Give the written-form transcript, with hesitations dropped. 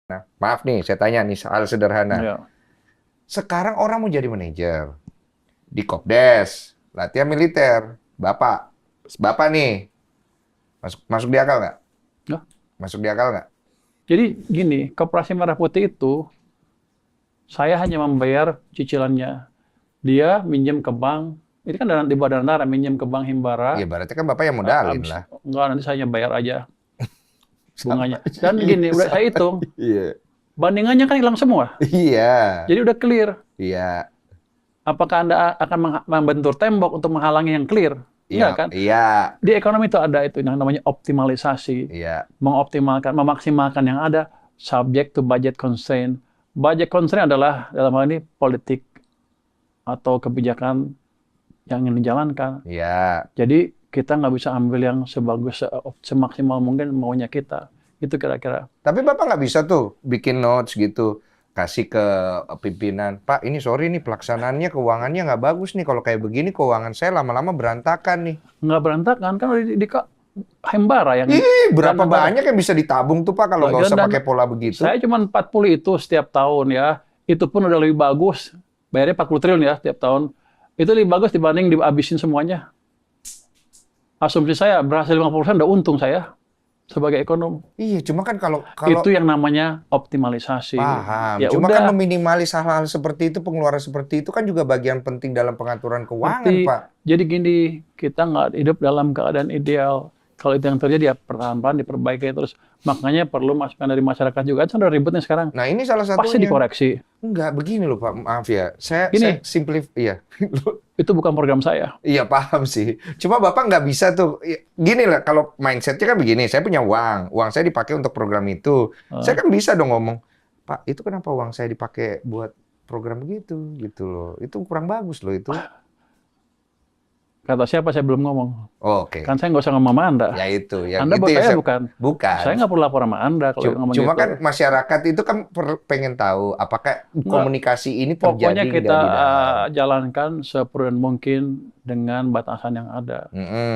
Nah, maaf nih, saya tanya nih soal sederhana. Ya. Sekarang orang mau jadi manajer di Kopdes, latihan militer. Bapak nih, masuk masuk di akal nggak? Nah, Masuk di akal nggak? jadi gini, Koperasi Merah Putih itu saya hanya membayar cicilannya. Dia minjem ke bank, ini kan di bawah dana negara, minjem ke bank Ya Himbara, berarti kan Bapak yang modalin habis lah. enggak nanti saya hanya bayar aja Sama bunganya. Dan gini, udah sama. saya hitung, Iya. bandingannya kan hilang semua. Iya. Jadi udah clear. Iya. Apakah Anda akan membentur tembok untuk menghalangi yang clear? Iya. Enggak kan? Iya. Di ekonomi itu ada itu yang namanya optimalisasi. Iya. Mengoptimalkan, memaksimalkan yang ada subject to budget constraint. Budget constraint adalah dalam hal ini politik atau kebijakan yang ingin dijalankan. Iya. Jadi kita nggak bisa ambil yang sebagus, semaksimal mungkin maunya kita. Itu kira-kira. Tapi Bapak nggak bisa tuh bikin notes gitu, kasih ke pimpinan, Pak, ini sorry nih pelaksanaannya keuangannya nggak bagus nih. Kalau kayak begini keuangan saya lama-lama berantakan nih. Nggak berantakan, kan udah di Himbara yang Ih, berapa dana negara. banyak yang bisa ditabung tuh Pak kalau nggak Lagian usah dana, pakai pola begitu? saya cuma 40 itu setiap tahun ya. Itu pun udah lebih bagus. Bayarnya 40 triliun ya setiap tahun. Itu lebih bagus dibanding dihabisin semuanya. Asumsi saya berhasil 50% udah untung saya sebagai ekonom. Iya, cuma kan kalau Itu yang namanya optimalisasi. paham, Ya cuma kan udah, meminimalis hal-hal seperti itu, pengeluaran seperti itu kan juga bagian penting dalam pengaturan keuangan, ngerti. Pak. Jadi gini, kita nggak hidup dalam keadaan ideal. Kalau itu yang terjadi ya perlahan-lahan diperbaiki terus. Makanya perlu masukan dari masyarakat juga. Kan udah ribet nih sekarang. Nah, ini salah Pasti satunya. dikoreksi. Enggak, begini loh Pak, maaf ya. Saya Gini, iya. itu bukan program saya. Iya paham sih. Cuma Bapak nggak bisa tuh. Gini lah, kalau mindsetnya kan begini, saya punya uang saya dipakai untuk program itu. Saya Eh, kan bisa dong ngomong, Pak, itu kenapa uang saya dipakai buat program gitu, gitu loh. Itu kurang bagus loh itu. Kata siapa saya belum ngomong. Oh, oke. Kan saya nggak usah ngomong sama Anda. Ya itu, yang Anda itu bos ya saya saya bukan. bukan. Saya nggak perlu lapor sama Anda kalau ngomong Cuma gitu. kan masyarakat itu kan pengen tahu apakah Nggak. komunikasi ini Pokoknya terjadi kita di dalam. jalankan seprudent mungkin dengan batasan yang ada. Mm-mm.